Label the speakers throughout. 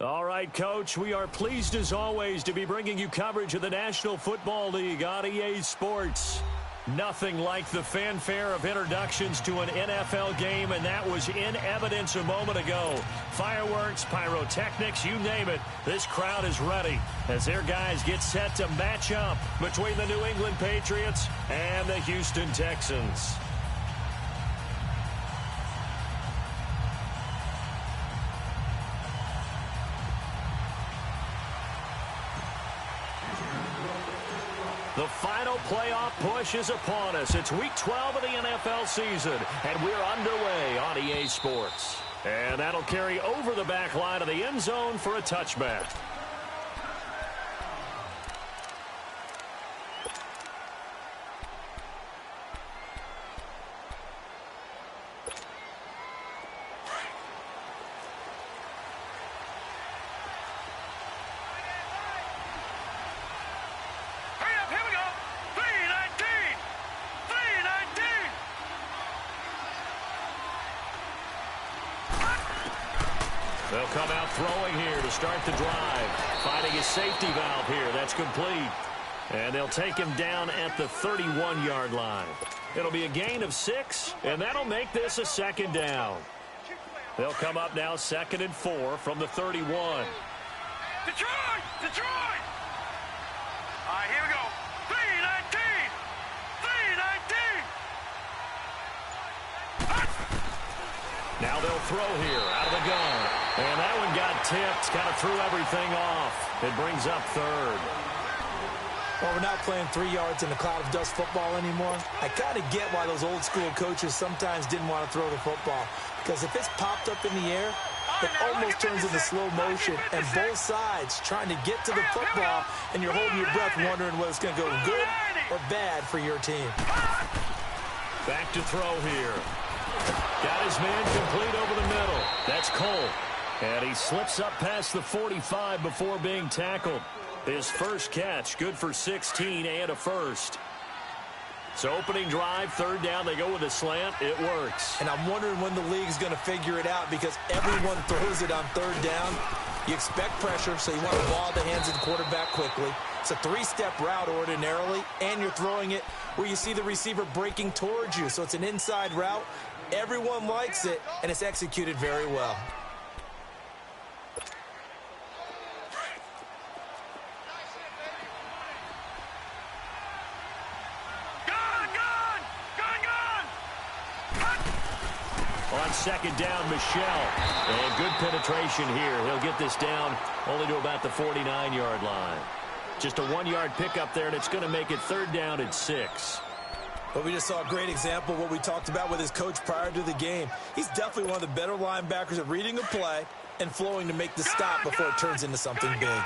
Speaker 1: All right, Coach, we are pleased as always to be bringing you coverage of the National Football League on EA Sports. Nothing like the fanfare of introductions to an NFL game, and that was in evidence a moment ago. Fireworks, pyrotechnics, you name it, this crowd is ready as their guys get set to match up between the New England Patriots and the Houston Texans. The final playoff push is upon us. It's Week 12 of the NFL season, and we're underway on EA Sports. And that'll carry over the back line of the end zone for a touchback. They'll come out throwing here to start the drive. Finding his safety valve here. That's complete. And they'll take him down at the 31-yard line. It'll be a gain of 6, and that'll make this a second down. They'll come up now 2nd and 4 from the 31.
Speaker 2: Detroit! Detroit! All right, here we go. 3-19! 3-19!
Speaker 1: Now they'll throw here out of the gun. And that one got tipped, kind of threw everything off. It brings up 3rd.
Speaker 3: Well, we're not playing 3 yards in a cloud of dust football anymore. I kind of get why those old school coaches sometimes didn't want to throw the football. Because if it's popped up in the air, it almost turns into slow motion. And both sides trying to get to the football, and you're holding your breath wondering whether it's going to go good or bad for your team.
Speaker 1: Back to throw here. Got his man complete over the middle. That's Cole. And he slips up past the 45 before being tackled. His first catch, good for 16 and a first. So opening drive, 3rd down, they go with a slant. It works.
Speaker 3: And I'm wondering when the league's going to figure it out because everyone throws it on 3rd down. You expect pressure, so you want the ball at the hands of the quarterback quickly. It's a 3-step route ordinarily, and you're throwing it where you see the receiver breaking towards you. So it's an inside route. Everyone likes it, and it's executed very well.
Speaker 1: On 2nd down, Michelle. And good penetration here. He'll get this down only to about the 49-yard line. Just a 1-yard pickup there, and it's going to make it 3rd down and 6.
Speaker 3: But we just saw a great example of what we talked about with his coach prior to the game. He's definitely one of the better linebackers at reading a play and flowing to make the stop before it turns into something big.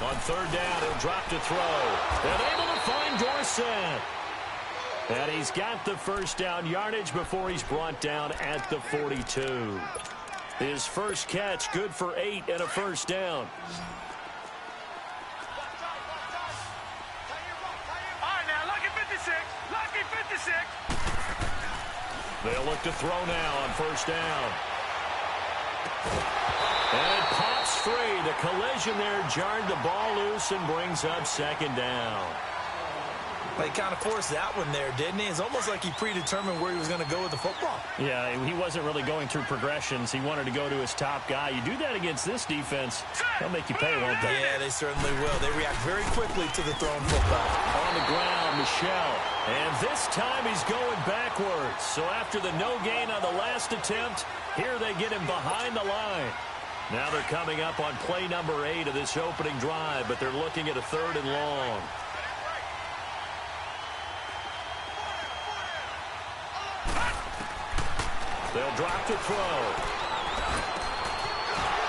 Speaker 1: On 3rd down, he'll drop to throw. And able to find Dorsett. And he's got the first down yardage before he's brought down at the 42. His first catch, good for 8 and a first down. They'll look to throw now on 1st down. And it pops free. The collision there jarred the ball loose and brings up 2nd down.
Speaker 3: He kind of forced that one there, didn't he? It's almost like he predetermined where he was going to go with the football.
Speaker 1: Yeah, he wasn't really going through progressions. He wanted to go to his top guy. You do that against this defense, they'll make you pay, won't they?
Speaker 3: Yeah, they certainly will. They react very quickly to the thrown football.
Speaker 1: On the ground, Michelle. And this time he's going backwards. So after the no gain on the last attempt, here they get him behind the line. Now they're coming up on play number 8 of this opening drive, but they're looking at a 3rd and long. They'll drop to throw.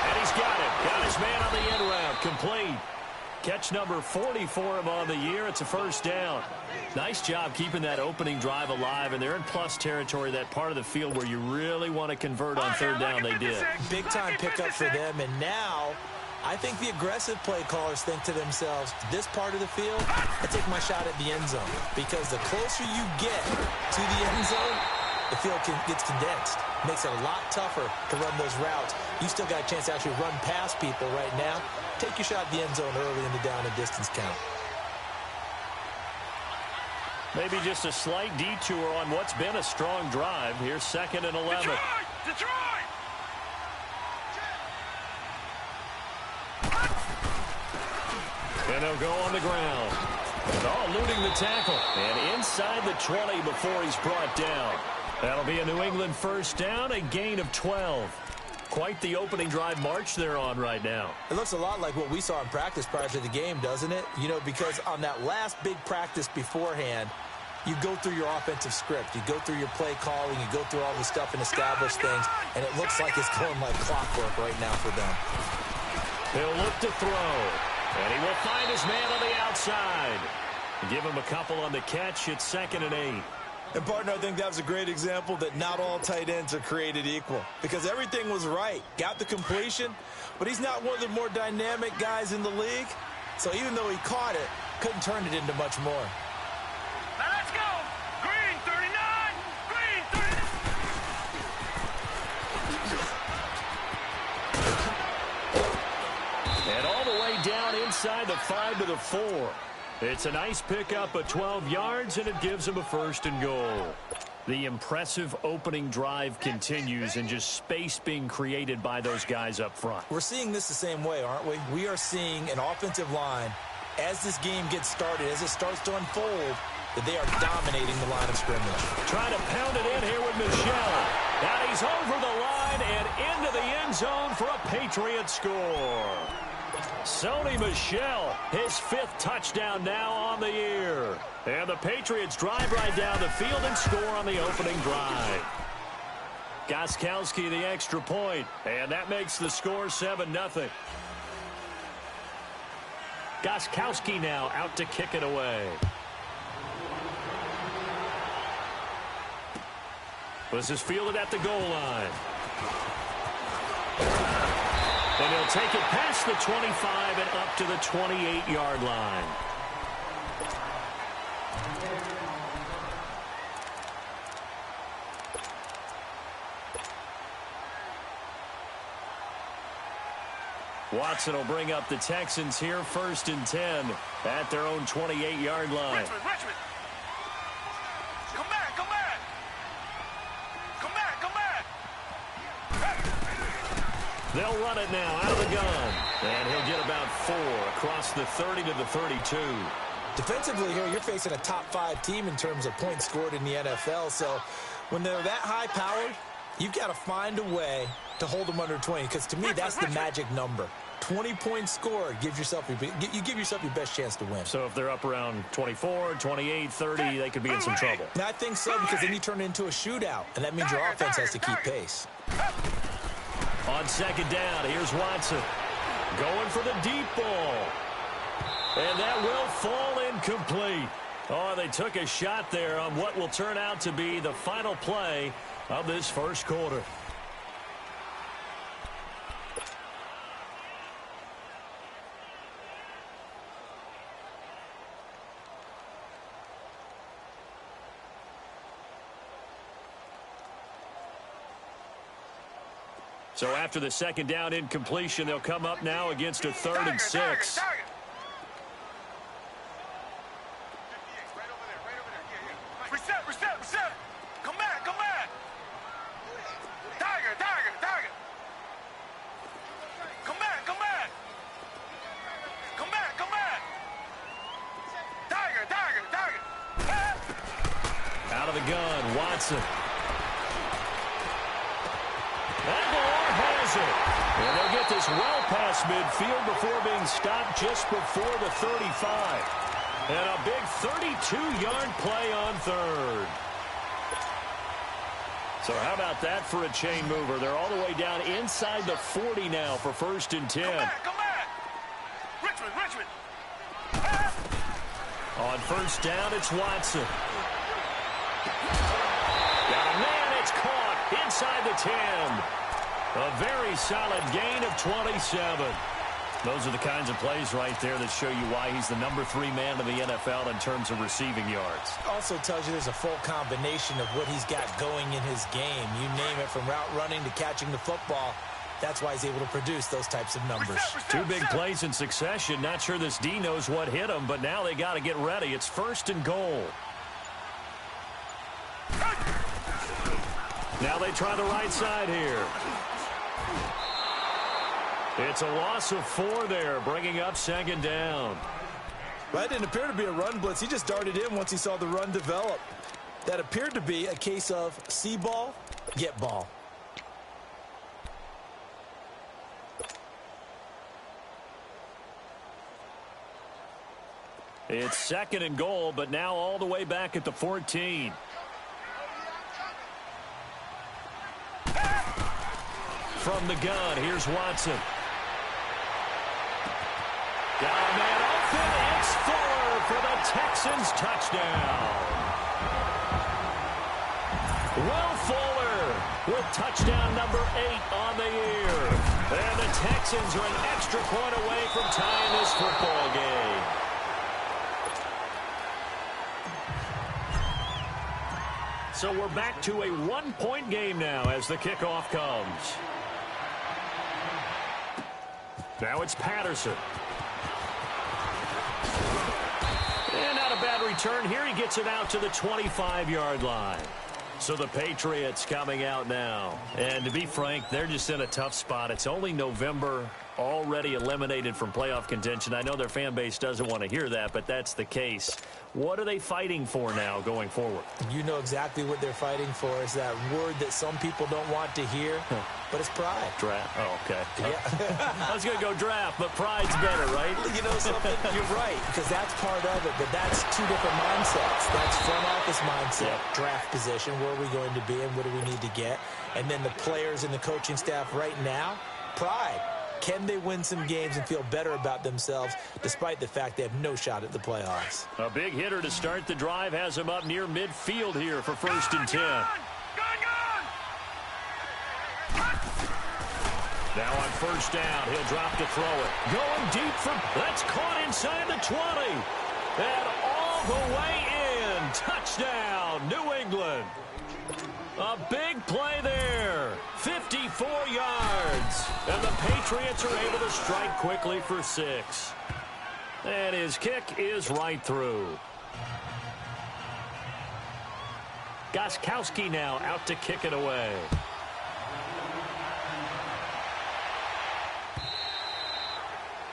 Speaker 1: And he's got it. Got his man on the end route. Complete. Catch number 40 for him on the year. It's a first down. Nice job keeping that opening drive alive, and they're in plus territory, that part of the field where you really want to convert on 3rd down. They did.
Speaker 3: Big-time pickup for them, and now I think the aggressive play callers think to themselves, this part of the field, I take my shot at the end zone, because the closer you get to the end zone, the field gets condensed. makes it a lot tougher to run those routes. You still got a chance to actually run past people right now. Take your shot at the end zone early in the down and distance count.
Speaker 1: Maybe just a slight detour on what's been a strong drive. Here's 2nd and 11.
Speaker 2: Detroit!
Speaker 1: And they'll go on the ground. Eluding the tackle. And inside the 20 before he's brought down. That'll be a New England first down, a gain of 12. Quite the opening drive march they're on right now.
Speaker 3: It looks a lot like what we saw in practice prior to the game, doesn't it? You know, because on that last big practice beforehand, you go through your offensive script. You go through your play calling. You go through all the stuff and establish things. And it looks like it's going like clockwork right now for them.
Speaker 1: He'll look to throw. And he will find his man on the outside. Give him a couple on the catch. It's 2nd and 8.
Speaker 3: And, partner, I think that was a great example that not all tight ends are created equal. Because everything was right. Got the completion, but he's not one of the more dynamic guys in the league. So even though he caught it, couldn't turn it into much more.
Speaker 2: Now let's go! Green 39! Green 39!
Speaker 1: And all the way down inside the 5 to the 4. It's a nice pickup of 12 yards, and it gives him a 1st and goal. The impressive opening drive continues, and just space being created by those guys up front.
Speaker 3: We're seeing this the same way, aren't we? We are seeing an offensive line, as this game gets started, as it starts to unfold, that they are dominating the line of scrimmage.
Speaker 1: Trying to pound it in here with Michel. Now he's over the line and into the end zone for a Patriot score. Sony Michel, his 5th touchdown now on the year. And the Patriots drive right down the field and score on the opening drive. Gostkowski the extra point, and that makes the score 7-0. Gostkowski now out to kick it away. This is fielded at the goal line. And he'll take it past the 25 and up to the 28-yard line. Watson will bring up the Texans here, 1st and 10 at their own 28-yard line.
Speaker 2: Richmond! Come back! Come back! Come back! Come back!
Speaker 1: They'll run it now out of the gun. And he'll get about 4 across the 30 to the 32.
Speaker 3: Defensively here, you're facing a top 5 team in terms of points scored in the NFL. So when they're that high-powered, you've got to find a way to hold them under 20. Because to me, that's the magic number. 20 points scored, you give yourself your best chance to win.
Speaker 1: So if they're up around 24, 28, 30, they could be in some trouble.
Speaker 3: And I think so, because then you turn it into a shootout, and that means your offense has to keep pace.
Speaker 1: On 2nd down, here's Watson. Going for the deep ball. And that will fall incomplete. Oh, they took a shot there on what will turn out to be the final play of this first quarter. So after the 2nd down incompletion, they'll come up now against a 3rd and 6.
Speaker 2: Reset. Come back. Tiger. Come back. Tiger.
Speaker 1: Out of the gun, Watson. Aguilar has it. And they'll get this well past midfield before being stopped just before the 35. And a big 32-yard play on 3rd. So how about that for a chain mover? They're all the way down inside the 40 now for 1st and 10.
Speaker 2: Come back. Richmond.
Speaker 1: On 1st down, it's Watson. Got a man, it's caught inside the 10. A very solid gain of 27. Those are the kinds of plays right there that show you why he's the #3 man in the NFL in terms of receiving yards.
Speaker 3: Also tells you there's a full combination of what he's got going in his game. You name it, from route running to catching the football. That's why he's able to produce those types of numbers.
Speaker 1: Two big plays in succession. Not sure this D knows what hit him, but now they got to get ready. It's 1st and goal. Now they try the right side here. It's a loss of 4 there, bringing up 2nd down.
Speaker 3: Well, that didn't appear to be a run blitz. He just darted in once he saw the run develop. That appeared to be a case of see ball, get ball.
Speaker 1: It's 2nd and goal, but now all the way back at the 14. From the gun, here's Watson. Got a man open. It's Fuller for the Texans touchdown. Will Fuller with touchdown number 8 on the year. And the Texans are an extra point away from tying this football game. So we're back to a 1-point game now as the kickoff comes. Now it's Patterson. And not a bad return here. He gets it out to the 25-yard line. So the Patriots coming out now. And to be frank, they're just in a tough spot. It's only November, already eliminated from playoff contention. I know their fan base doesn't want to hear that, but that's the case. What are they fighting for now going forward?
Speaker 3: You know exactly what they're fighting for. Is that word that some people don't want to hear, but it's pride.
Speaker 1: Draft. Oh, okay.
Speaker 3: Yeah.
Speaker 1: I was going to go draft, but pride's better, right?
Speaker 3: You know something? You're right, because that's part of it, but that's 2 different mindsets. That's front office mindset, draft position, where are we going to be and what do we need to get? And then the players and the coaching staff right now, pride. Can they win some games and feel better about themselves despite the fact they have no shot at the playoffs?
Speaker 1: A big hitter to start the drive has him up near midfield here for 1st and 10. Now on 1st down, he'll drop to throw it. Going deep that's caught inside the 20. And all the way in. Touchdown, New England. A big play there. 54 yards. And the Patriots are able to strike quickly for 6. And his kick is right through. Goskowski now out to kick it away.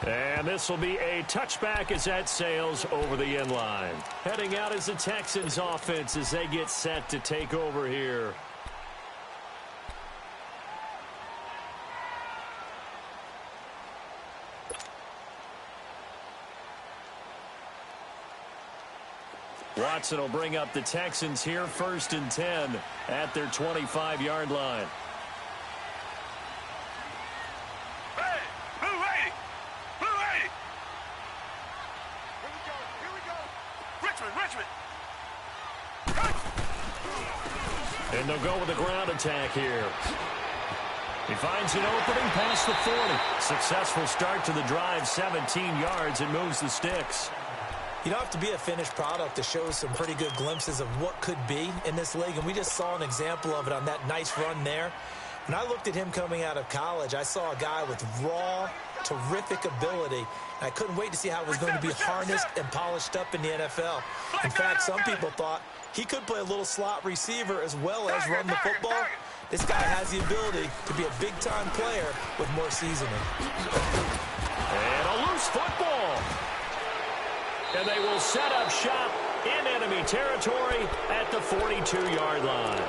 Speaker 1: And this will be a touchback as that sails over the end line. Heading out is the Texans offense as they get set to take over here. Watson will bring up the Texans here, 1st and 10 at their 25-yard line. And they'll go with a ground attack here. He finds an opening past the 40. Successful start to the drive, 17 yards, and moves the sticks.
Speaker 3: You don't have to be a finished product to show some pretty good glimpses of what could be in this league, and we just saw an example of it on that nice run there. When I looked at him coming out of college, I saw a guy with raw, terrific ability, and I couldn't wait to see how it was going to be harnessed and polished up in the NFL. In fact, some people thought he could play a little slot receiver as well as run the football. This guy has the ability to be a big-time player with more seasoning.
Speaker 1: And a loose football. And they will set up shop in enemy territory at the 42-yard line.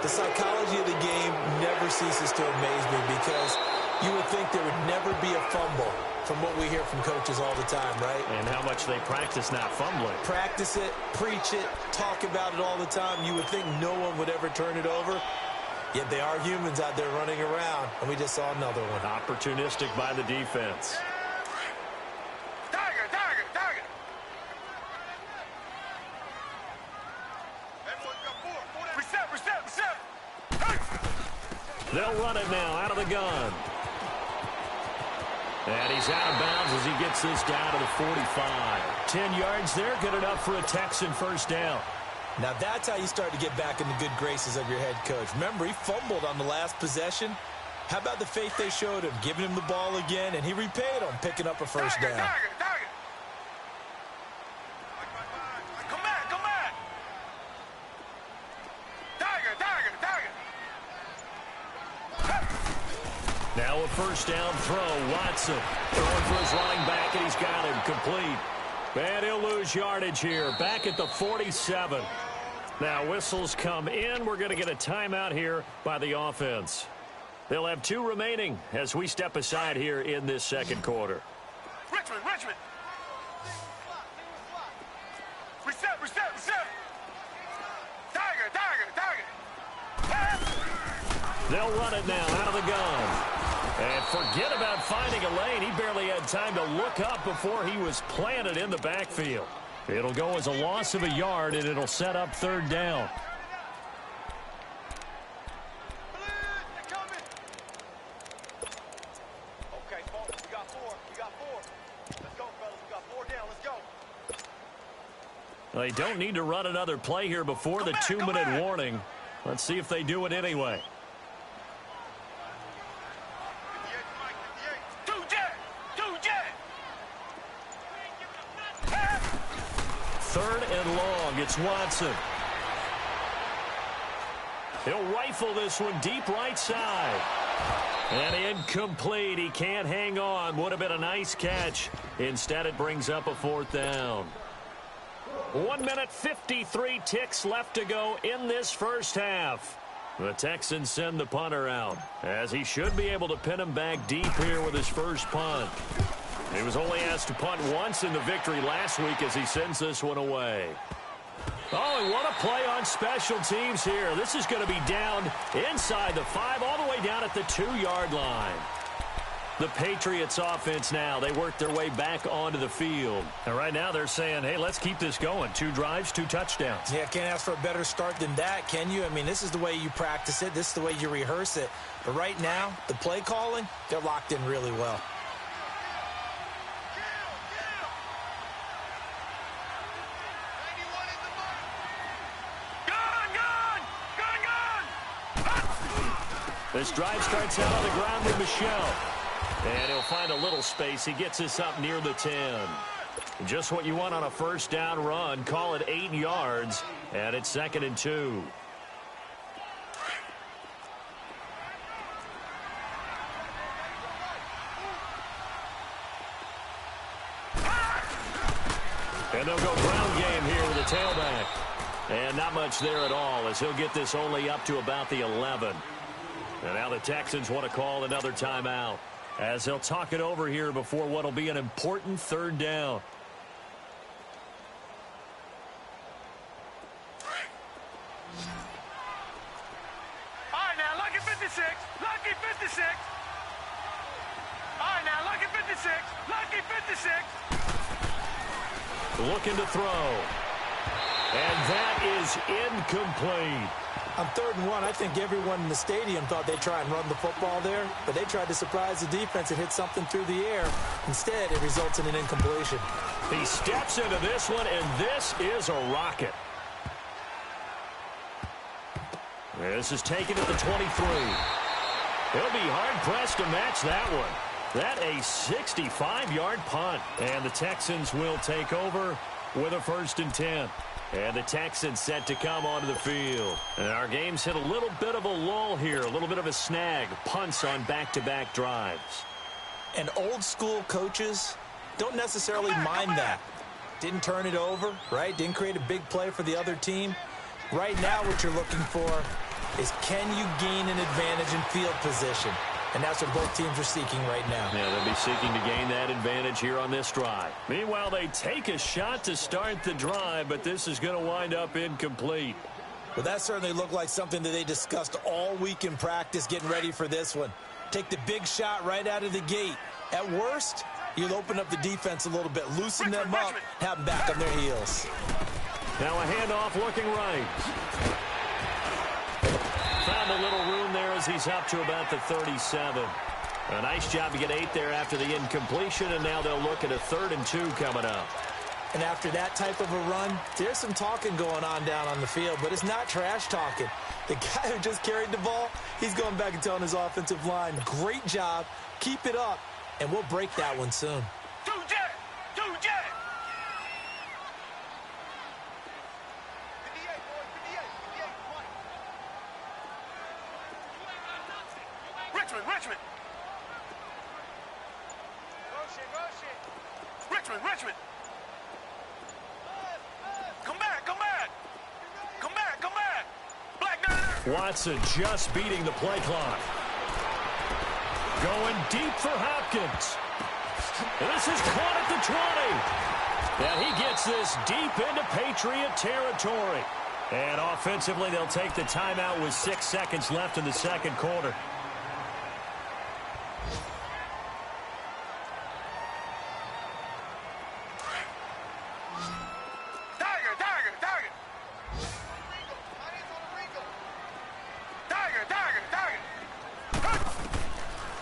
Speaker 3: The psychology of the game never ceases to amaze me because you would think there would never be a fumble from what we hear from coaches all the time, right?
Speaker 1: And how much they practice not fumbling.
Speaker 3: Practice it, preach it, talk about it all the time. You would think no one would ever turn it over. Yet they are humans out there running around, and we just saw another one.
Speaker 1: Opportunistic by the defense.
Speaker 2: Target. Reset.
Speaker 1: They'll run it now out of the gun. And he's out of bounds as he gets this down to the 45. 10 yards there, good enough for a Texan first down.
Speaker 3: Now that's how you start to get back in the good graces of your head coach. Remember, he fumbled on the last possession. How about the faith they showed him, giving him the ball again, and he repaid him, picking up a first down.
Speaker 2: Target. Come back. Target.
Speaker 1: Now a first down throw. Watson throwing for his running back, and he's got him complete. And he'll lose yardage here, back at the 47. Now whistles come in. We're going to get a timeout here by the offense. They'll have 2 remaining as we step aside here in this second quarter.
Speaker 2: Richmond. Reset. Target.
Speaker 1: They'll run it now out of the gun. And forget about finding a lane. He barely had time to look up before he was planted in the backfield. It'll go as a loss of a yard, and it'll set up third down.
Speaker 2: Okay, folks, we got 4. Let's go, fellas. We got 4 down. Let's go.
Speaker 1: They don't need to run another play here before the 2-minute warning. Let's see if they do it anyway. 3rd and long. It's Watson. He'll rifle this one deep right side. And incomplete. He can't hang on. Would have been a nice catch. Instead, it brings up a 4th down. 1 minute 53 ticks left to go in this first half. The Texans send the punter out, as he should be able to pin him back deep here with his first punt. He was only asked to punt once in the victory last week as he sends this one away. Oh, and what a play on special teams here. This is going to be down inside the 5, all the way down at the 2-yard line. The Patriots offense now, they work their way back onto the field. And right now they're saying, hey, let's keep this going. 2 drives, 2 touchdowns.
Speaker 3: Yeah, can't ask for a better start than that, can you? I mean, this is the way you practice it. This is the way you rehearse it. But right now, the play calling, they're locked in really well.
Speaker 1: This drive starts out on the ground with Michelle. And he'll find a little space. He gets this up near the 10. Just what you want on a first down run. Call it 8 yards. And it's 2nd and 2. And they'll go ground game here with a tailback. And not much there at all, as he'll get this only up to about the 11. And now the Texans want to call another timeout, as they'll talk it over here before what will be an important 3rd down.
Speaker 2: All right, now, lucky 56. Lucky 56. All right, now, lucky 56. Lucky 56.
Speaker 1: Looking to throw. And that is incomplete.
Speaker 3: On 3rd and 1, I think everyone in the stadium thought they'd try and run the football there, but they tried to surprise the defense and hit something through the air. Instead, it results in an incompletion.
Speaker 1: He steps into this one, and this is a rocket. This is taken at the 23. He'll be hard-pressed to match that one. That a 65-yard punt. And the Texans will take over with a 1st and 10. And the Texans set to come onto the field. And our game's hit a little bit of a lull here, a little bit of a snag. Punts on back-to-back drives.
Speaker 3: And old-school coaches don't necessarily mind that. Didn't turn it over, right? Didn't create a big play for the other team. Right now what you're looking for is, can you gain an advantage in field position? And that's what both teams are seeking right now.
Speaker 1: Yeah, they'll be seeking to gain that advantage here on this drive. Meanwhile, they take a shot to start the drive, but this is going to wind up incomplete.
Speaker 3: Well, that certainly looked like something that they discussed all week in practice, getting ready for this one. Take the big shot right out of the gate. At worst, you'll open up the defense a little bit, loosen them up, have them back on their heels.
Speaker 1: Now a handoff looking right. Found a little room there as he's up to about the 37. A nice job to get 8 there after the incompletion, and now they'll look at a 3rd and 2 coming up.
Speaker 3: And after that type of a run, there's some talking going on down on the field, but it's not trash talking. The guy who just carried the ball, he's going back and telling his offensive line, great job, keep it up, and we'll break that one soon.
Speaker 2: Richmond. Come back.
Speaker 1: Watson just beating the play clock. Going deep for Hopkins. This is caught at the 20. And he gets this deep into Patriot territory. And offensively, they'll take the timeout with 6 seconds left in the second quarter.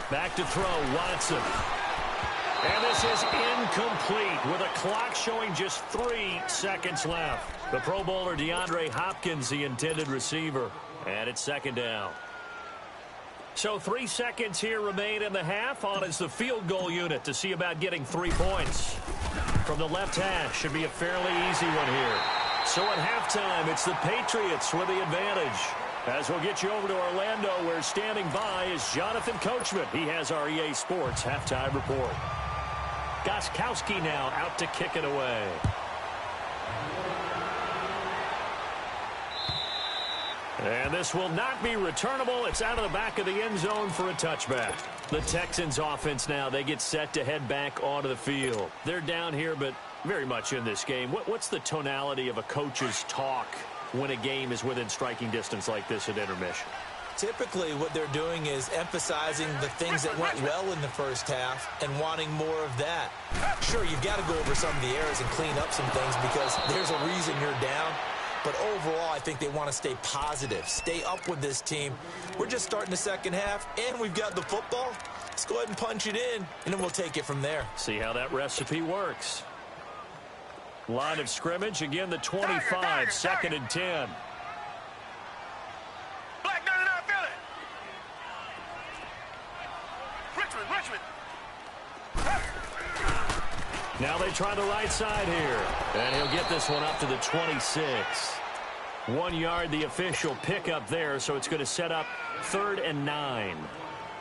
Speaker 1: Back to throw, Watson. And this is incomplete with a clock showing just 3 seconds left. The Pro Bowler DeAndre Hopkins, the intended receiver. And it's second down. So 3 seconds here remain in the half. On is the field goal unit to see about getting 3 points. From the left hash, should be a fairly easy one here. So at halftime, it's the Patriots with the advantage. As we'll get you over to Orlando, where standing by is Jonathan Coachman. He has our EA Sports halftime report. Gostkowski now out to kick it away. And this will not be returnable. It's out of the back of the end zone for a touchback. The Texans offense now, they get set to head back onto the field. They're down here, but very much in this game. What's the tonality of a coach's talk when a game is within striking distance like this at intermission?
Speaker 3: Typically, what they're doing is emphasizing the things that went well in the first half and wanting more of that. Sure, you've got to go over some of the errors and clean up some things because there's a reason you're down. But overall, I think they want to stay positive, stay up with this team. We're just starting the second half, and we've got the football. Let's go ahead and punch it in, and then we'll take it from there.
Speaker 1: See how that recipe works. Line of scrimmage, again, the 25, second and 10.
Speaker 2: Black 99, feel it. Richmond.
Speaker 1: Now they try the right side here. And he'll get this one up to the 26. 1 yard, the official pickup there, so it's going to set up 3rd and 9.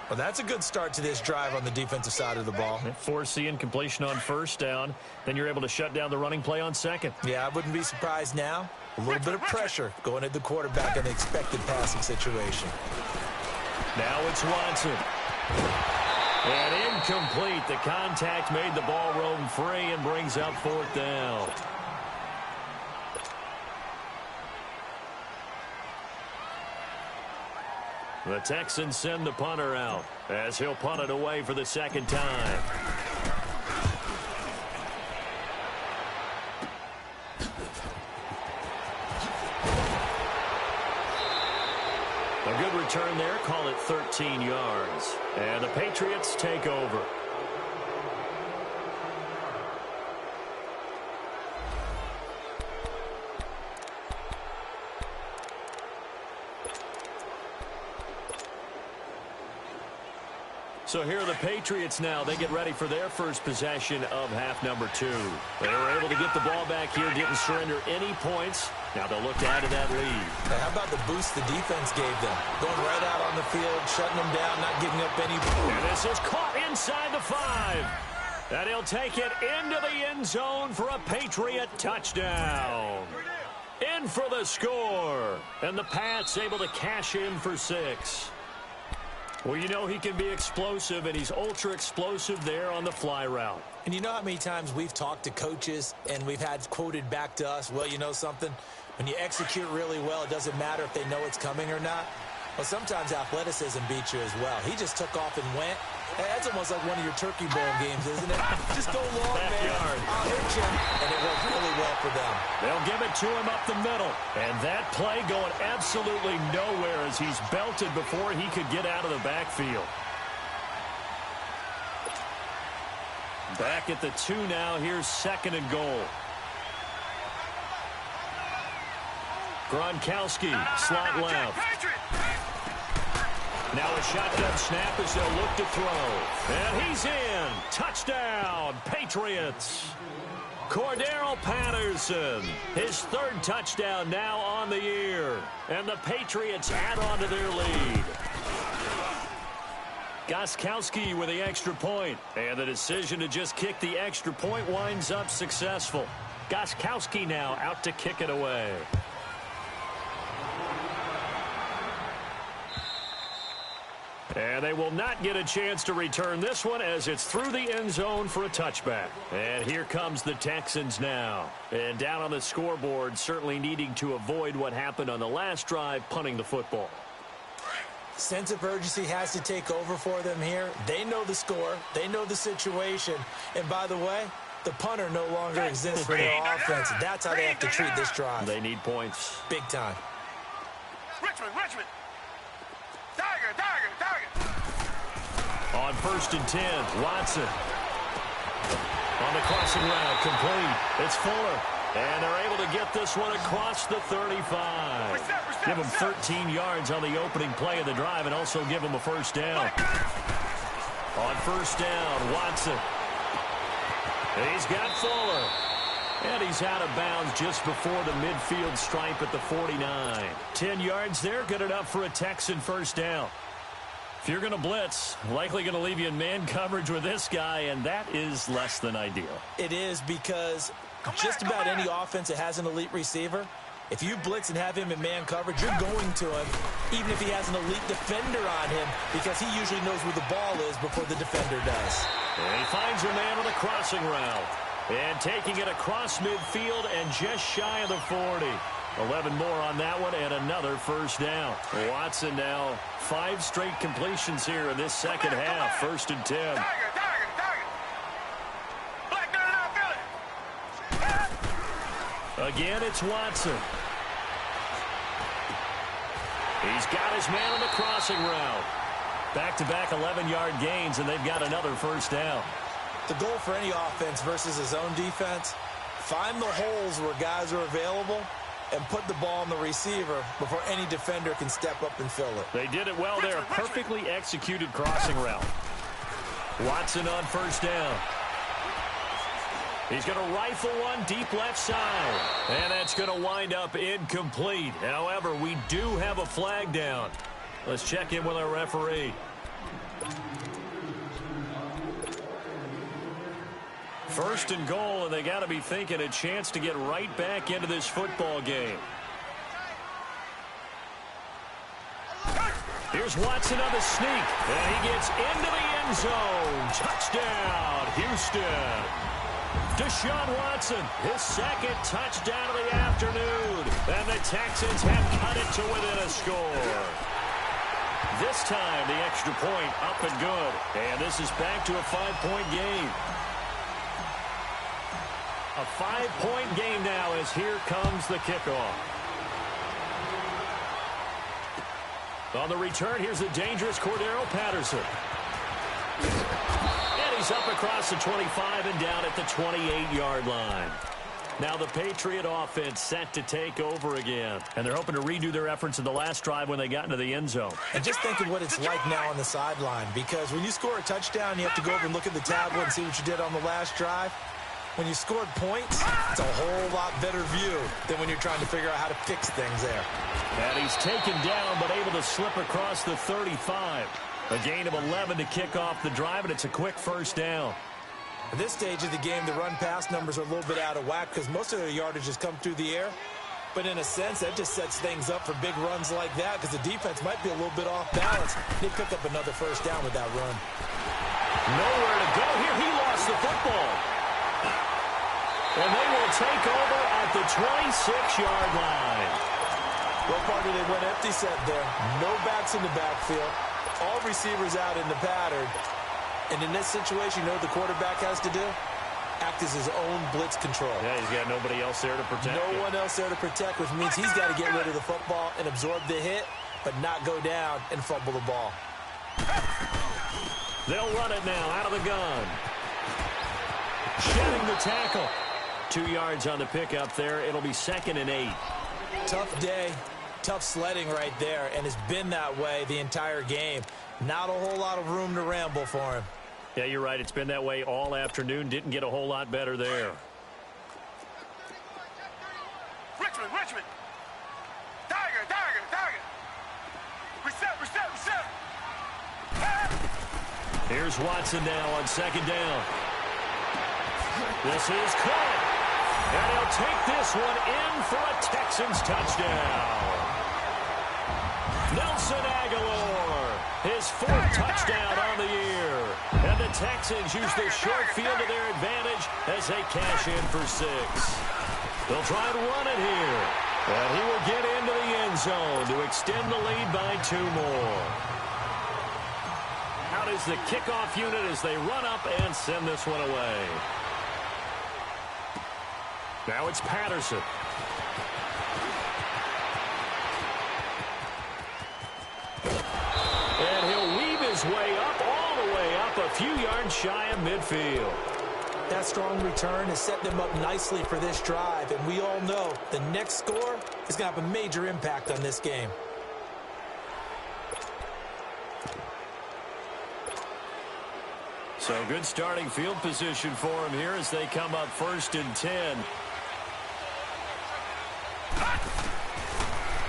Speaker 3: Well, that's a good start to this drive on the defensive side of the ball.
Speaker 1: Force the incompletion on first down. Then you're able to shut down the running play on second.
Speaker 3: Yeah, I wouldn't be surprised now. A little bit of pressure going at the quarterback in the expected passing situation.
Speaker 1: Now it's Watson. And incomplete. The contact made the ball roam free and brings up 4th down. The Texans send the punter out as he'll punt it away for the second time. A good return there, call it 13 yards. And the Patriots take over. So here are the Patriots now. They get ready for their first possession of half number 2. They were able to get the ball back here, didn't surrender any points. Now they'll look to add to that lead.
Speaker 3: Hey, how about the boost the defense gave them? Going right out on the field, shutting them down, not giving up any.
Speaker 1: And this is caught inside the 5. And he'll take it into the end zone for a Patriot touchdown. In for the score. And the Pats able to cash in for 6. Well, you know he can be explosive, and he's ultra-explosive there on the fly route.
Speaker 3: And you know how many times we've talked to coaches, and we've had quoted back to us, well, you know something? When you execute really well, it doesn't matter if they know it's coming or not. Well, sometimes athleticism beats you as well. He just took off and went. That's almost like one of your Turkey Bowl games, isn't it? Just go long,
Speaker 1: Backyard.
Speaker 3: man. I'll hit you. And it worked really well for them.
Speaker 1: They'll give it to him up the middle. And that play going absolutely nowhere as he's belted before he could get out of the backfield. Back at the 2 now. Here's 2nd and goal. Gronkowski, slot left. Now a shotgun snap as they'll look to throw. And he's in. Touchdown, Patriots. Cordero Patterson, his 3rd touchdown now on the year. And the Patriots add on to their lead. Gronkowski with the extra point. And the decision to just kick the extra point winds up successful. Gronkowski now out to kick it away. And they will not get a chance to return this one as it's through the end zone for a touchback. And here comes the Texans now. And down on the scoreboard, certainly needing to avoid what happened on the last drive, punting the football.
Speaker 3: Sense of urgency has to take over for them here. They know the score. They know the situation. And by the way, the punter no longer exists for their offense. That's how they have to treat this drive.
Speaker 1: They need points.
Speaker 3: Big time.
Speaker 2: Richmond. Tiger.
Speaker 1: On 1st and 10, Watson. On the crossing route, complete. It's Fuller. And they're able to get this one across the 35. Give them 13 yards on the opening play of the drive and also give them a 1st down. On 1st down, Watson. He's got Fuller. And he's out of bounds just before the midfield stripe at the 49. 10 yards there, good enough for a Texan 1st down. If you're going to blitz, likely going to leave you in man coverage with this guy, and that is less than ideal.
Speaker 3: It is because just about any offense that has an elite receiver, if you blitz and have him in man coverage, you're going to him, even if he has an elite defender on him, because he usually knows where the ball is before the defender does.
Speaker 1: And he finds a man on the crossing route. And taking it across midfield and just shy of the 40. 11 more on that one and another 1st down. Watson now 5 straight completions here in this second half. 1st and 10.
Speaker 2: Tiger. Black man,
Speaker 1: Again, it's Watson. He's got his man on the crossing route. Back-to-back 11-yard gains, and they've got another 1st down.
Speaker 3: The goal for any offense versus his own defense, find the holes where guys are available and put the ball on the receiver before any defender can step up and fill it.
Speaker 1: They did it well there. Perfectly executed crossing route. Watson on 1st down. He's going to rifle one deep left side. And that's going to wind up incomplete. However, we do have a flag down. Let's check in with our referee. First and goal, and they got to be thinking a chance to get right back into this football game. Here's Watson on the sneak, and he gets into the end zone. Touchdown, Houston. Deshaun Watson, his 2nd touchdown of the afternoon, and the Texans have cut it to within a score. This time, the extra point up and good, and this is back to a 5-point game. A 5-point game now as here comes the kickoff. On the return, here's the dangerous Cordero Patterson. And he's up across the 25 and down at the 28-yard line. Now the Patriot offense set to take over again. And they're hoping to redo their efforts in the last drive when they got into the end zone.
Speaker 3: And just think of what it's like now on the sideline, because when you score a touchdown, you have to go over and look at the tablet and see what you did on the last drive. When you scored points, it's a whole lot better view than when you're trying to figure out how to fix things there.
Speaker 1: And he's taken down but able to slip across the 35. A gain of 11 to kick off the drive, and it's a quick 1st down.
Speaker 3: At this stage of the game, the run-pass numbers are a little bit out of whack because most of their yardage has come through the air. But in a sense, that just sets things up for big runs like that because the defense might be a little bit off balance. They pick up another 1st down with that run.
Speaker 1: Nowhere to go here. He lost the football. And they will take over at the 26-yard line.
Speaker 3: What part of they went empty set there? No backs in the backfield. All receivers out in the pattern. And in this situation, you know what the quarterback has to do? Act as his own blitz control.
Speaker 1: Yeah, he's got nobody else there to protect him.
Speaker 3: No one else there to protect, which means he's got to get rid of the football and absorb the hit, but not go down and fumble the ball.
Speaker 1: They'll run it now out of the gun. Shedding the tackle. 2 yards on the pickup there. It'll be 2nd and 8.
Speaker 3: Tough day, tough sledding right there, and it's been that way the entire game. Not a whole lot of room to ramble for him.
Speaker 1: Yeah, you're right. It's been that way all afternoon. Didn't get a whole lot better there.
Speaker 2: Richmond. Tiger. Reset.
Speaker 1: Here's Watson now on 2nd down. This is caught. And he'll take this one in for a Texans touchdown. Nelson Aguilar, his 4th touchdown on the year. And the Texans use the short field to their advantage as they cash in for 6. They'll try and run it here. And he will get into the end zone to extend the lead by 2 more. Out is the kickoff unit as they run up and send this one away. Now it's Patterson. And he'll weave his way up, all the way up, a few yards shy of midfield.
Speaker 3: That strong return has set them up nicely for this drive, and we all know the next score is going to have a major impact on this game.
Speaker 1: So good starting field position for him here as they come up 1st and 10.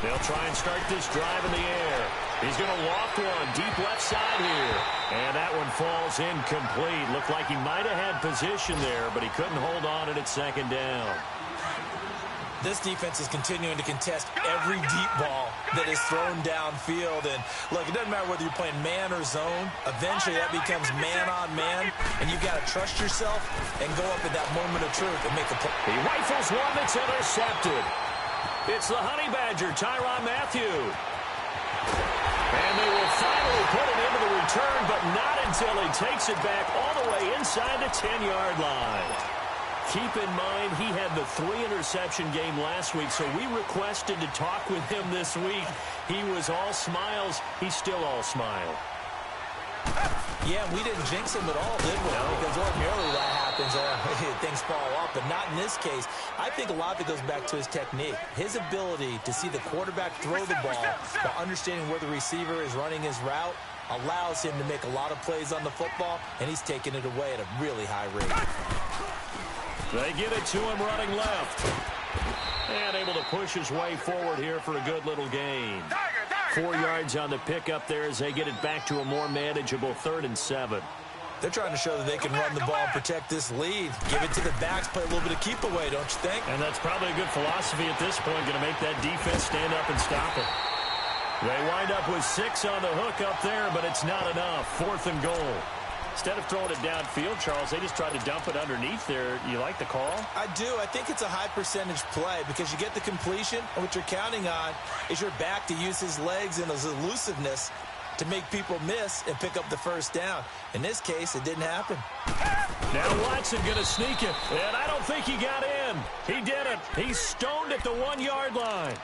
Speaker 1: They'll try and start this drive in the air. He's going to loft one deep left side here. And that one falls incomplete. Looked like he might have had position there, but he couldn't hold on it at 2nd down.
Speaker 3: This defense is continuing to contest every deep ball that is thrown downfield. And, look, it doesn't matter whether you're playing man or zone. Eventually, that becomes man-on-man, and you've got to trust yourself and go up at that moment of truth and make a play.
Speaker 1: He rifles one that's intercepted. It's the Honey Badger, Tyrann Mathieu. And they will finally put it into the return, but not until he takes it back all the way inside the 10-yard line. Keep in mind, he had the 3-interception game last week, so we requested to talk with him this week. He was all smiles. He's still all smile.
Speaker 3: Yeah, we didn't jinx him at all, did we? No. Because ordinarily what happens, things fall off, but not in this case. I think a lot of it goes back to his technique. His ability to see the quarterback throw the ball while understanding where the receiver is running his route allows him to make a lot of plays on the football, and he's taking it away at a really high rate.
Speaker 1: They get it to him running left. And able to push his way forward here for a good little gain. 4 yards on the pickup there as they get it back to a more manageable 3rd and 7.
Speaker 3: They're trying to show that they can run the ball and protect this lead. Give it to the backs, play a little bit of keep away, don't you think?
Speaker 1: And that's probably a good philosophy at this point, going to make that defense stand up and stop it. They wind up with 6 on the hook up there, but it's not enough. 4th and goal. Instead of throwing it downfield, Charles, they just tried to dump it underneath there. You like the call?
Speaker 3: I do. I think it's a high-percentage play because you get the completion, and what you're counting on is your back to use his legs and his elusiveness to make people miss and pick up the 1st down. In this case, it didn't happen.
Speaker 1: Now Watson going to sneak it, and I don't think he got in. He didn't. He's stoned at the 1-yard line.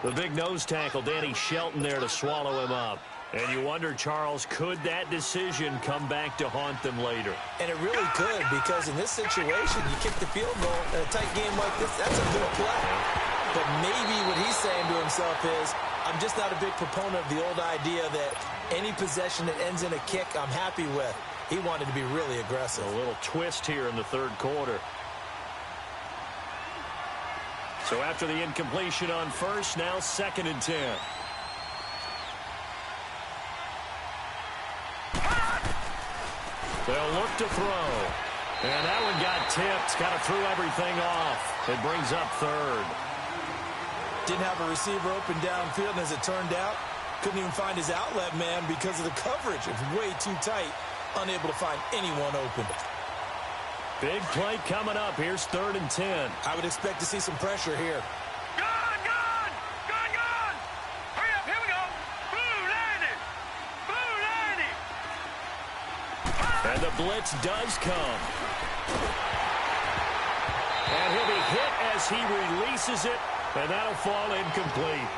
Speaker 1: The big nose tackle, Danny Shelton, there to swallow him up. And you wonder, Charles, could that decision come back to haunt them later?
Speaker 3: And it really could, because in this situation, you kick the field goal in a tight game like this, that's a good play. But maybe what he's saying to himself is, I'm just not a big proponent of the old idea that any possession that ends in a kick I'm happy with. He wanted to be really aggressive.
Speaker 1: A little twist here in the 3rd quarter. So after the incompletion on 1st, now 2nd and 10. They'll look to throw. And that one got tipped. Kind of threw everything off. It brings up 3rd.
Speaker 3: Didn't have a receiver open downfield, and as it turned out, couldn't even find his outlet man because of the coverage. It was way too tight. Unable to find anyone open.
Speaker 1: Big play coming up. Here's 3rd and 10.
Speaker 3: I would expect to see some pressure here.
Speaker 2: Gone! Hurry up, here we go! Blue landing!
Speaker 1: And the blitz does come. And he'll be hit as he releases it, and that'll fall incomplete.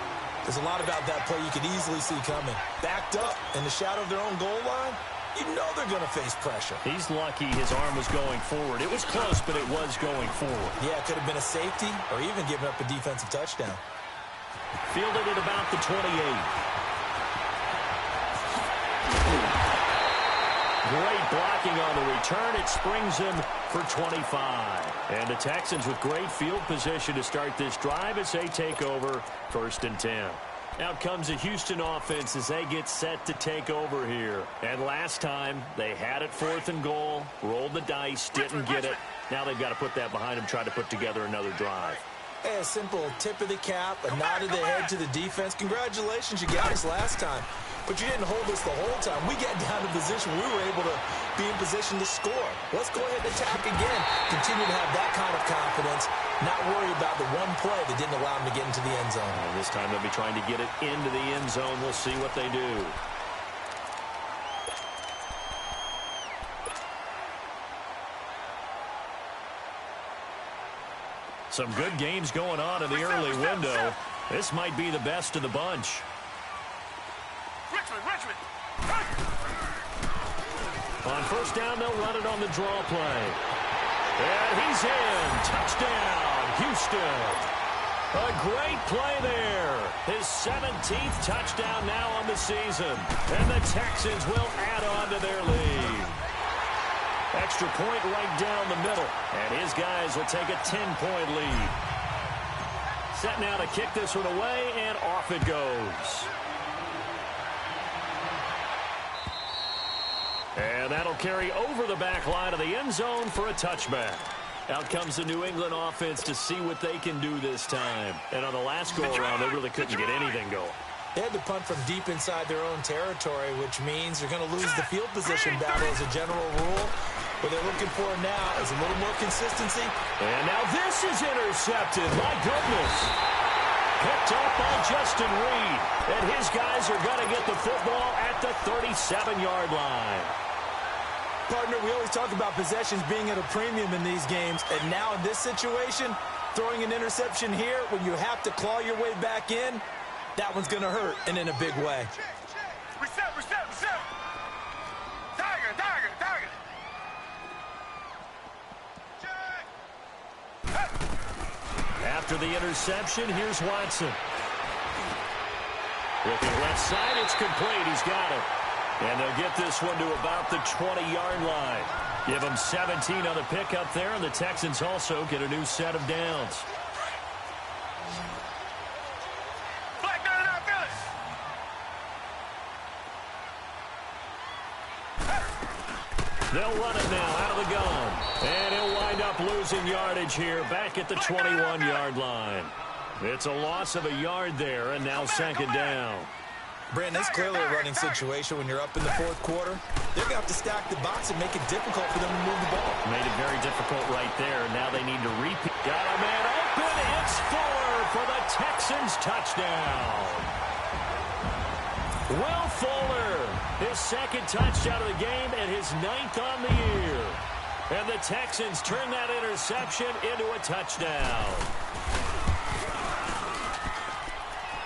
Speaker 3: There's a lot about that play you could easily see coming. Backed up in the shadow of their own goal line, you know they're going to face pressure.
Speaker 1: He's lucky his arm was going forward. It was close, but it was going forward.
Speaker 3: Yeah, it could have been a safety or even given up a defensive touchdown.
Speaker 1: Fielded at about the 28. Great blocking on the return. It springs him for 25. And the Texans with great field position to start this drive as they take over 1st and 10. Out comes the Houston offense as they get set to take over here. And last time, they had it 4th and goal, rolled the dice, didn't get it. Now they've got to put that behind them, try to put together another drive.
Speaker 3: Hey, a simple tip of the cap, a nod of the head to the defense. Congratulations, you got us last time. But you didn't hold us the whole time. We got down to position. We were able to be in position to score. Let's go ahead and attack again. Continue to have that kind of confidence. Not worry about the one play that didn't allow them to get into the end zone.
Speaker 1: And this time they'll be trying to get it into the end zone. We'll see what they do. Some good games going on in the early window. This might be the best of the bunch.
Speaker 2: Richmond.
Speaker 1: On 1st down, they'll run it on the draw play. And he's in. Touchdown, Houston. A great play there. His 17th touchdown now on the season. And the Texans will add on to their lead. Extra point right down the middle. And his guys will take a 10-point lead. Set now to kick this one away, and off it goes. And that'll carry over the back line of the end zone for a touchback. Out comes the New England offense to see what they can do this time. And on the last go-around, they really couldn't get anything going.
Speaker 3: They had to punt from deep inside their own territory, which means they're going to lose the field position battle as a general rule. What they're looking for now is a little more consistency.
Speaker 1: And now this is intercepted. My goodness. Picked up by Justin Reed. And his guys are going to get the football at the 37-yard line.
Speaker 3: Partner, we always talk about possessions being at a premium in these games. And now in this situation, throwing an interception here when you have to claw your way back in, that one's going to hurt, and in a big way.
Speaker 2: Reset. Tiger.
Speaker 1: After the interception, here's Watson. Looking left side, it's complete. He's got it. And they'll get this one to about the 20-yard line. Give them 17 on the pickup there, and the Texans also get a new set of downs. They'll run it now out of the gun. And he'll wind up losing yardage here back at the 21-yard line. It's a loss of a yard there, and now 2nd down.
Speaker 3: Brandon, it's clearly a running situation when you're up in the 4th quarter. They're going to have to stack the box and make it difficult for them to move the ball.
Speaker 1: Made it very difficult right there. Now they need to repeat. Got a man open. It's Fuller for the Texans touchdown. Will Fuller, his 2nd touchdown of the game and his 9th on the year. And the Texans turn that interception into a touchdown.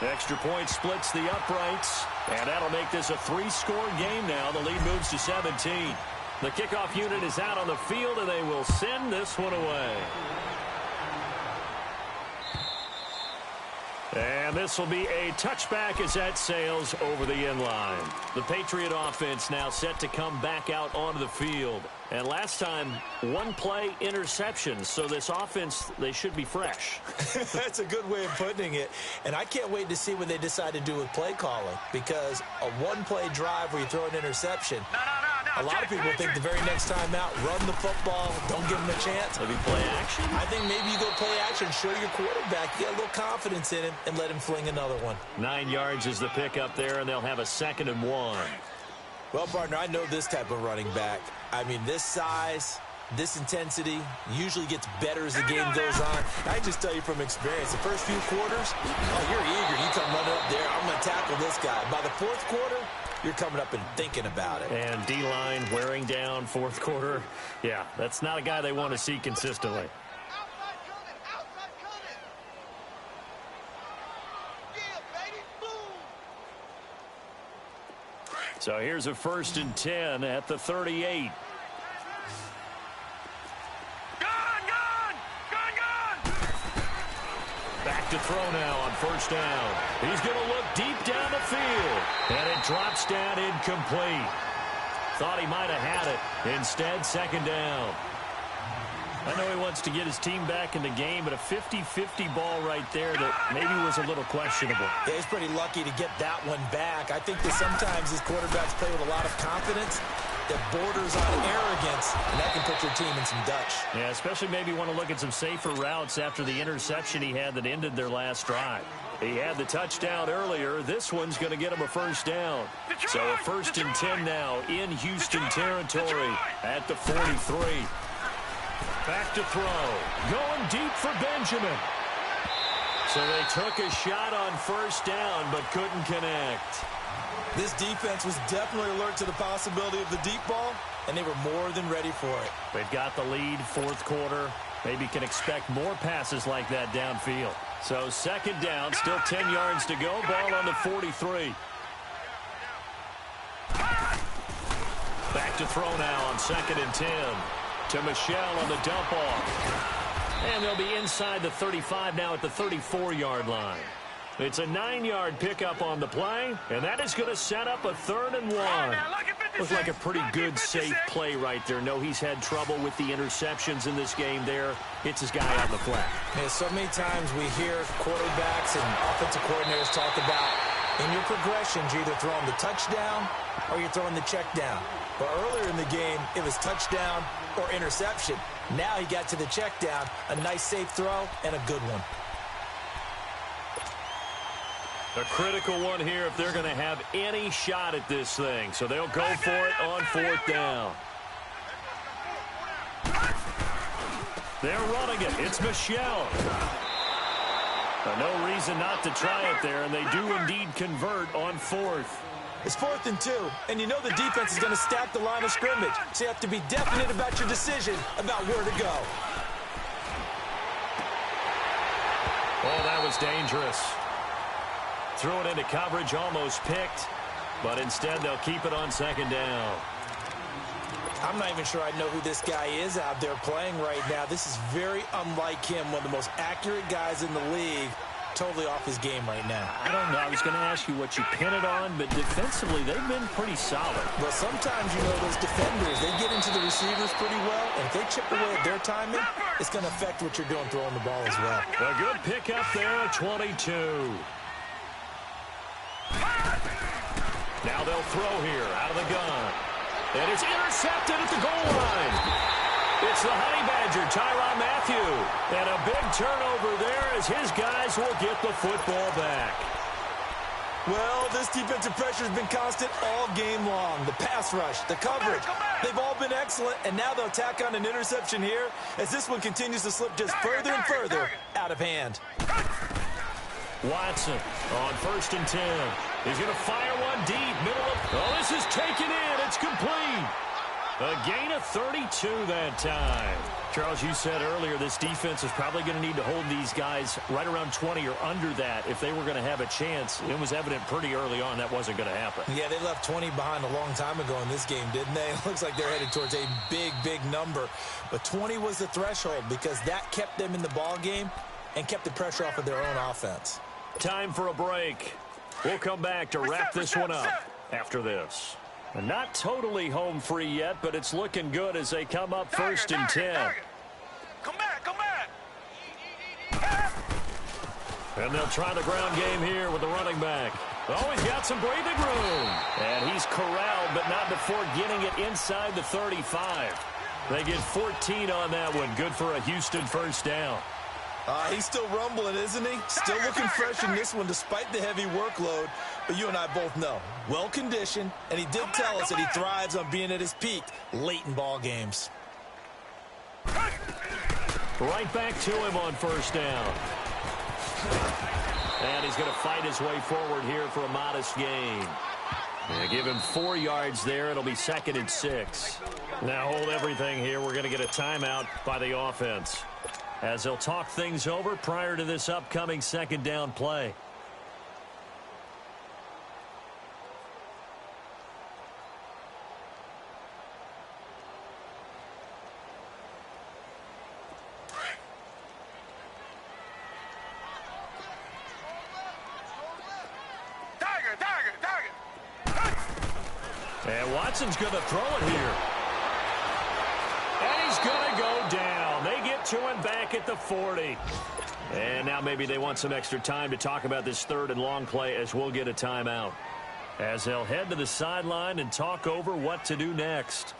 Speaker 1: Extra point splits the uprights, and that'll make this a 3-score game now. The lead moves to 17. The kickoff unit is out on the field, and they will send this one away. And this will be a touchback as that sails over the end line. The Patriot offense now set to come back out onto the field. And last time, 1-play interception. So this offense, they should be fresh.
Speaker 3: That's a good way of putting it. And I can't wait to see what they decide to do with play calling. Because a 1-play drive where you throw an interception, a lot of people think the very next time out, run the football, don't give them a chance.
Speaker 1: Maybe play action?
Speaker 3: I think maybe you go play action, show your quarterback, you got a little confidence in him, and let him fling another one.
Speaker 1: 9 yards is the pickup there, and they'll have a 2nd and 1.
Speaker 3: Well, partner, I know this type of running back. I mean, this size, this intensity usually gets better as the game goes on. I just tell you from experience, the first few quarters, oh, you're eager. You come running up there, I'm going to tackle this guy. By the 4th quarter, you're coming up and thinking about it.
Speaker 1: And D-line wearing down 4th quarter. Yeah, that's not a guy they want to see consistently. So here's a 1st and 10 at the 38. Back to throw now on 1st down. He's going to look deep down the field. And it drops down incomplete. Thought he might have had it. Instead, 2nd down. I know he wants to get his team back in the game, but a 50-50 ball right there that maybe was a little questionable.
Speaker 3: Yeah, he's pretty lucky to get that one back. I think that sometimes these quarterbacks play with a lot of confidence that borders on arrogance, and that can put your team in some Dutch. Yeah, especially maybe want to look at some safer routes after the interception he had that ended their last drive. He had the touchdown earlier. This one's going to get him a 1st down. So a 1st and 10 now in Houston territory at the 43. Back to throw. Going deep for Benjamin. So they took a shot on 1st down but couldn't connect. This defense was definitely alert to the possibility of the deep ball, and they were more than ready for it. They've got the lead, 4th quarter. Maybe can expect more passes like that downfield. So 2nd down, still 10 yards to go. Ball on the 43. Back to throw now on 2nd and 10. To Michelle on the dump off. And they'll be inside the 35 now at the 34-yard line. It's a 9-yard pickup on the play, and that is going to set up a 3rd and 1. Looks like a pretty good, safe play right there. No, he's had trouble with the interceptions in this game there. Hits his guy on the flat. Yeah, so many times we hear quarterbacks and offensive coordinators talk about in your progressions, you're either throwing the touchdown or you're throwing the check down. But earlier in the game, it was touchdown or interception. Now he got to the check down, a nice safe throw, and a good one. A critical one here if they're going to have any shot at this thing. So they'll go for it on 4th down. They're running it. It's Michelle. No reason not to try it there, and they do indeed convert on 4th. It's 4th and 2, and you know the defense is going to stack the line of scrimmage, so you have to be definite about your decision about where to go. Oh, that was dangerous. Threw it into coverage, almost picked, but instead they'll keep it on 2nd down. I'm not even sure I know who this guy is out there playing right now. This is very unlike him, one of the most accurate guys in the league. Totally off his game right now. I don't know. I was going to ask you what you pin it on, but defensively, they've been pretty solid. Well, sometimes, you know, those defenders, they get into the receivers pretty well, and if they chip away at their timing, it's going to affect what you're doing throwing the ball as well. A good pickup there, 22. Now they'll throw here out of the gun. And it's intercepted at the goal line. It's the Honey Badger, Tyrann Mathieu. And a big turnover there as his guys will get the football back. Well, this defensive pressure has been constant all game long. The pass rush, the coverage, they've all been excellent. And now they'll tack on an interception here as this one continues to slip just further and further out of hand. Watson on 1st and 10. He's going to fire one deep, middle of... Oh, this is taken in. It's complete. A gain of 32 that time. Charles, you said earlier this defense is probably going to need to hold these guys right around 20 or under that if they were going to have a chance. It was evident pretty early on that wasn't going to happen. Yeah, they left 20 behind a long time ago in this game, didn't they? It looks like they're headed towards a big, big number. But 20 was the threshold because that kept them in the ball game and kept the pressure off of their own offense. Time for a break. We'll come back to wrap this one up after this. Not totally home free yet, but it's looking good as they come up 1st and 10.
Speaker 2: Come back.
Speaker 1: And they'll try the ground game here with the running back. Oh, he's got some breathing room. And he's corralled, but not before getting it inside the 35. They get 14 on that one. Good for a Houston 1st down. He's still rumbling, isn't he? Still looking fresh in this one despite the heavy workload. But you and I both know, well-conditioned, and he did tell us that he thrives on being at his peak late in ball games. Right back to him on 1st down. And he's going to fight his way forward here for a modest gain. Yeah, give him 4 yards there. It'll be 2nd and 6. Now hold everything here. We're going to get a timeout by the offense, as they'll talk things over prior to this upcoming 2nd down play. And Watson's going to throw it here. And he's going to go down. They get to him back at the 40. And now maybe they want some extra time to talk about this third and long play as we'll get a timeout. As they'll head to the sideline and talk over what to do next.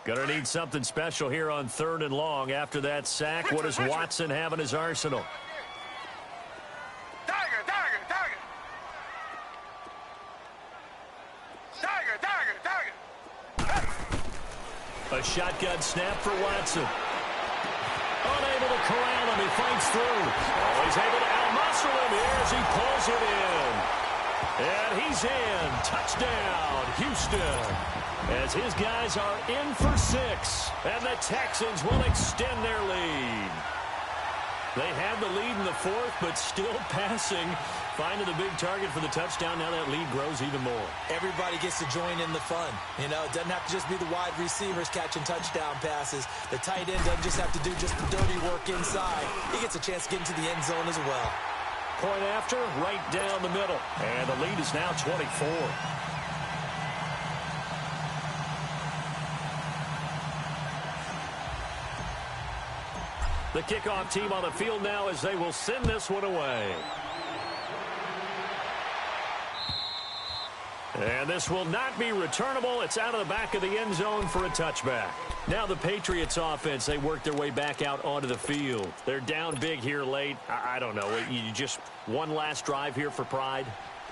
Speaker 1: Gonna need something special here on third and long. After that sack, what does Watson have in his arsenal? A shotgun snap for Watson. Unable to corral him. He fights through. Oh, he's able to outmuscle him here as he pulls it in. And he's in. Touchdown, Houston. As his guys are in for 6. And the Texans will extend their lead. They have the lead in the fourth, but still passing. Finding the big target for the touchdown. Now that lead grows even more.
Speaker 3: Everybody gets to join in the fun. You know, it doesn't have to just be the wide receivers catching touchdown passes. The tight end doesn't just have to do just the dirty work inside. He gets a chance to get into the end zone as well.
Speaker 1: Point after, right down the middle. And the lead is now 24. The kickoff team on the field now as they will send this one away. And this will not be returnable. It's out of the back of the end zone for a touchback. Now the Patriots offense, they work their way back out onto the field. They're down big here late. I don't know. You just one last drive here for pride?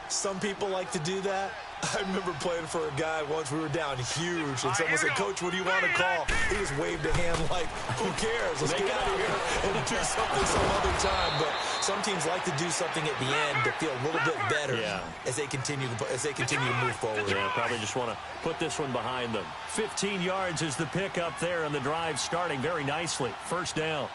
Speaker 3: Some people like to do that. I remember playing for a guy once. We were down huge, and someone said, "Coach, what do you want to call?" He just waved a hand like, "Who cares? Let's get out of here and do something some other time." But some teams like to do something at the end to feel a little bit better as they continue to move forward.
Speaker 1: Yeah, probably just want to put this one behind them. 15 yards is the pickup there, and the drive starting very nicely. First down.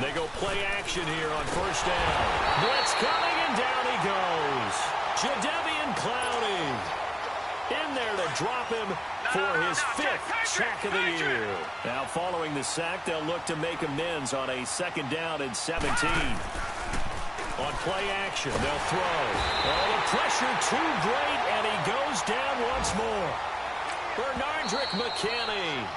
Speaker 1: They go play action here on first down. Blitz coming, and down he goes. Jadeveon Clowney in there to drop him for his 5th sack of the year. Now following the sack, they'll look to make amends on a second down and 17. On play action, they'll throw. Oh, the pressure too great, and he goes down once more. Bernardrick McKinney.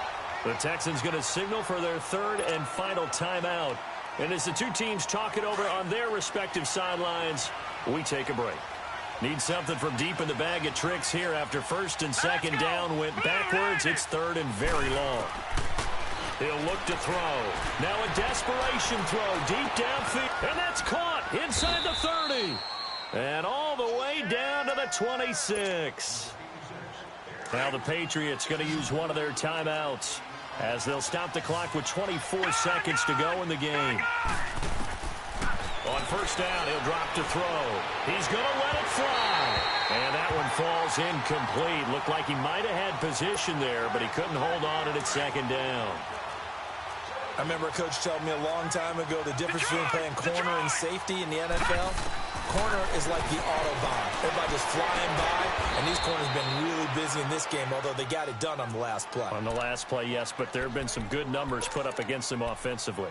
Speaker 1: The Texans going to signal for their third and final timeout. And as the two teams talk it over on their respective sidelines, we take a break. Need something from deep in the bag of tricks here after first and second down went backwards. It's third and very long. He'll look to throw. Now a desperation throw deep downfield. And that's caught inside the 30. And all the way down to the 26. Now the Patriots going to use one of their timeouts as they'll stop the clock with 24 seconds to go in the game. On first down, he'll drop to throw. He's going to let it fly. And that one falls incomplete. Looked like he might have had position there, but he couldn't hold on at second down.
Speaker 3: I remember a coach telling me a long time ago the difference between playing corner and safety in the NFL. Corner is like the Autobahn. Everybody just flying by, and these corners have been really busy in this game, although they got it done on the last play.
Speaker 1: On the last play, yes, but there have been some good numbers put up against him offensively.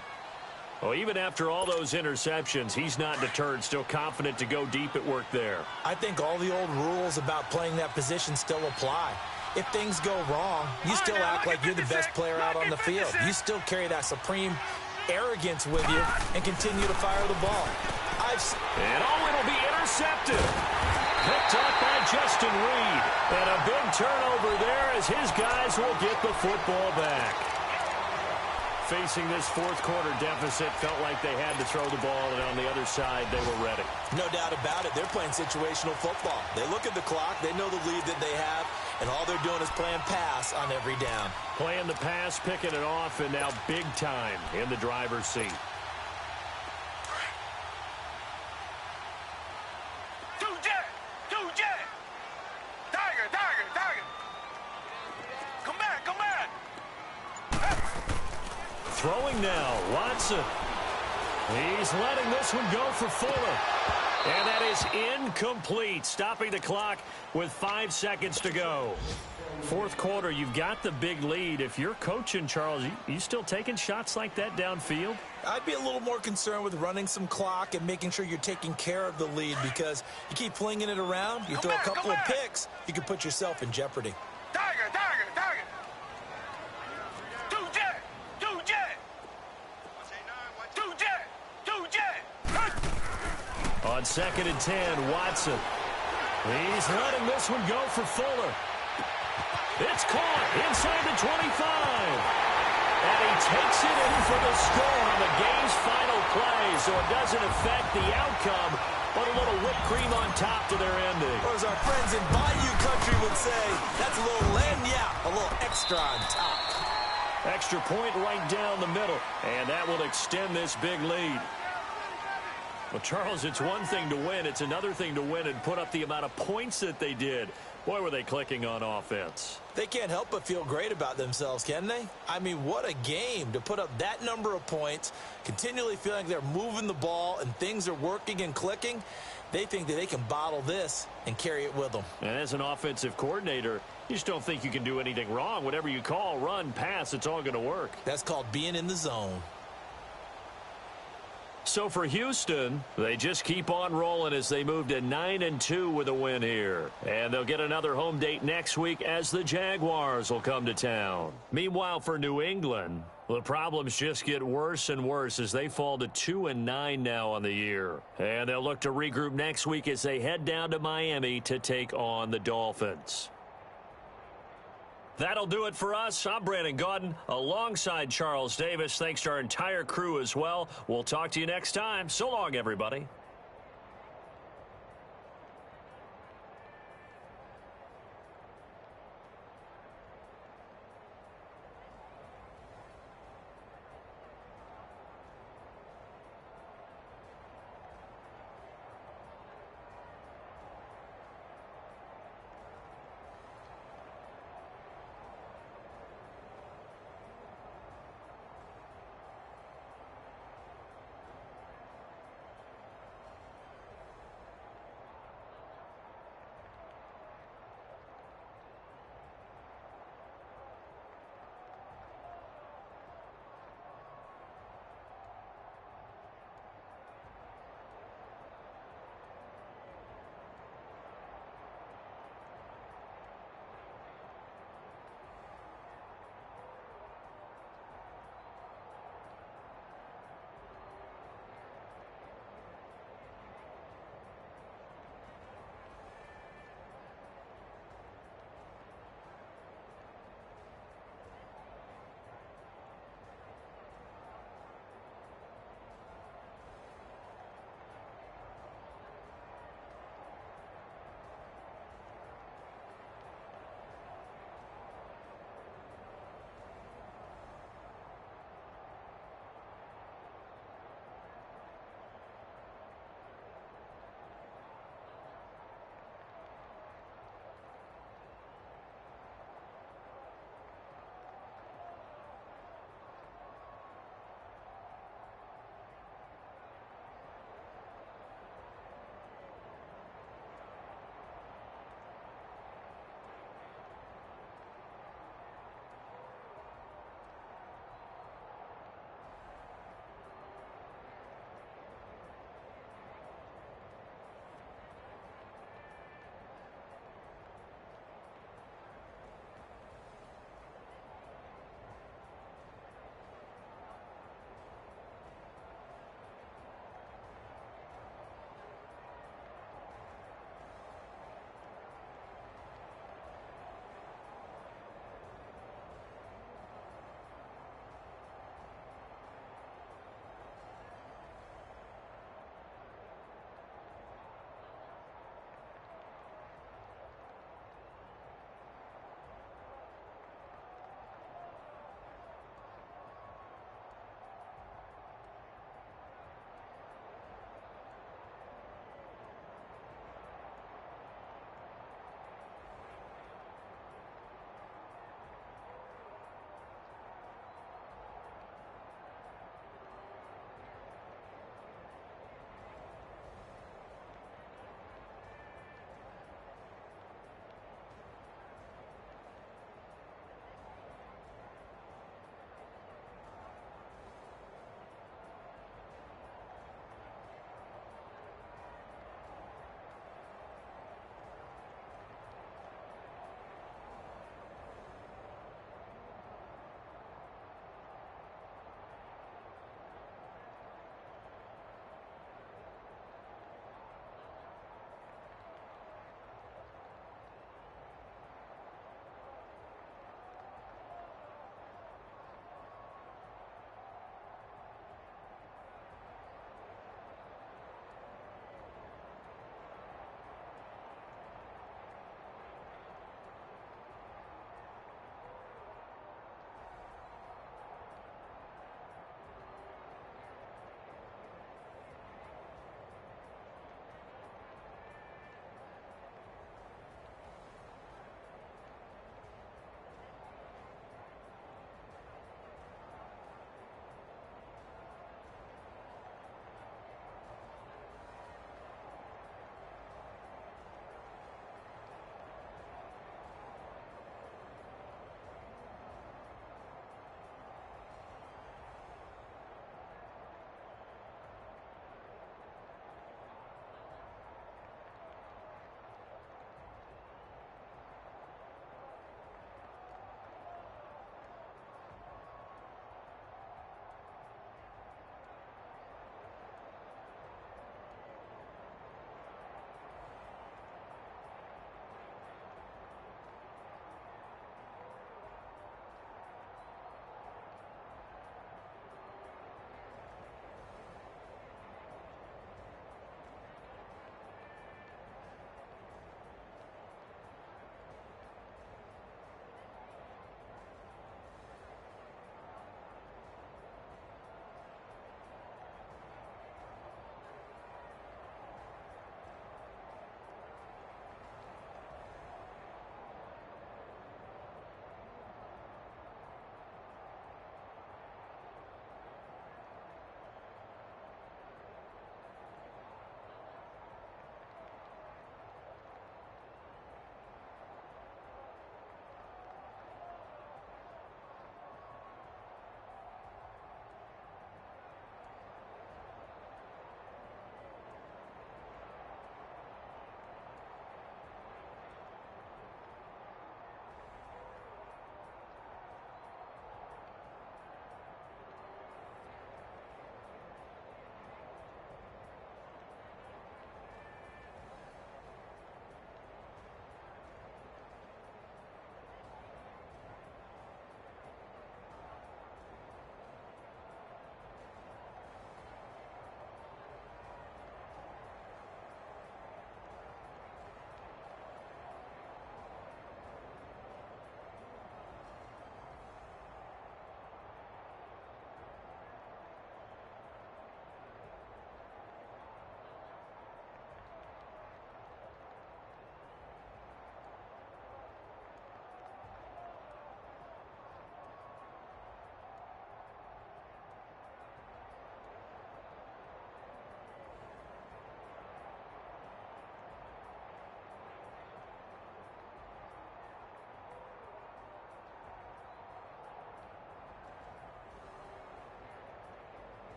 Speaker 1: Well, even after all those interceptions, he's not deterred, still confident to go deep at work there.
Speaker 3: I think all the old rules about playing that position still apply. If things go wrong, you still act like you're the best player out on the field. You still carry that supreme arrogance with you and continue to fire the ball.
Speaker 1: It'll be intercepted. Picked up by Justin Reed. And a big turnover there as his guys will get the football back. Facing this fourth quarter deficit, felt like they had to throw the ball, and on the other side, they were ready.
Speaker 3: No doubt about it. They're playing situational football. They look at the clock. They know the lead that they have, and all they're doing is playing pass on every down.
Speaker 1: Playing the pass, picking it off, and now big time in the driver's seat. Throwing now, Watson. He's letting this one go for Fuller. And that is incomplete, stopping the clock with 5 seconds to go. Fourth quarter, you've got the big lead. If you're coaching, Charles, you still taking shots like that downfield?
Speaker 3: I'd be a little more concerned with running some clock and making sure you're taking care of the lead, because you keep flinging it around, you throw a couple of picks, you can put yourself in jeopardy.
Speaker 2: Tiger, tiger, tiger. Two jet, two jet. Two jet, two jet.
Speaker 1: On 2nd and 10, Watson. He's letting this one go for Fuller. It's caught inside the 25. And he takes it in for the score on the game's final play, so it doesn't affect the outcome, but a little whipped cream on top to their ending.
Speaker 3: Or as our friends in Bayou Country would say, that's a little lagniappe, a little extra on top.
Speaker 1: Extra point right down the middle, and that will extend this big lead. Well, Charles, it's one thing to win. It's another thing to win and put up the amount of points that they did. Boy, were they clicking on offense.
Speaker 3: They can't help but feel great about themselves, can they? I mean, what a game to put up that number of points, continually feeling like they're moving the ball and things are working and clicking. They think that they can bottle this and carry it with them.
Speaker 1: And as an offensive coordinator, you just don't think you can do anything wrong. Whatever you call, run, pass, it's all going to work.
Speaker 3: That's called being in the zone.
Speaker 1: So for Houston, they just keep on rolling as they move to 9-2 with a win here. And they'll get another home date next week as the Jaguars will come to town. Meanwhile, for New England, the problems just get worse and worse as they fall to 2-9 now on the year. And they'll look to regroup next week as they head down to Miami to take on the Dolphins. That'll do it for us. I'm Brandon Gaudin alongside Charles Davis. Thanks to our entire crew as well. We'll talk to you next time. So long, everybody.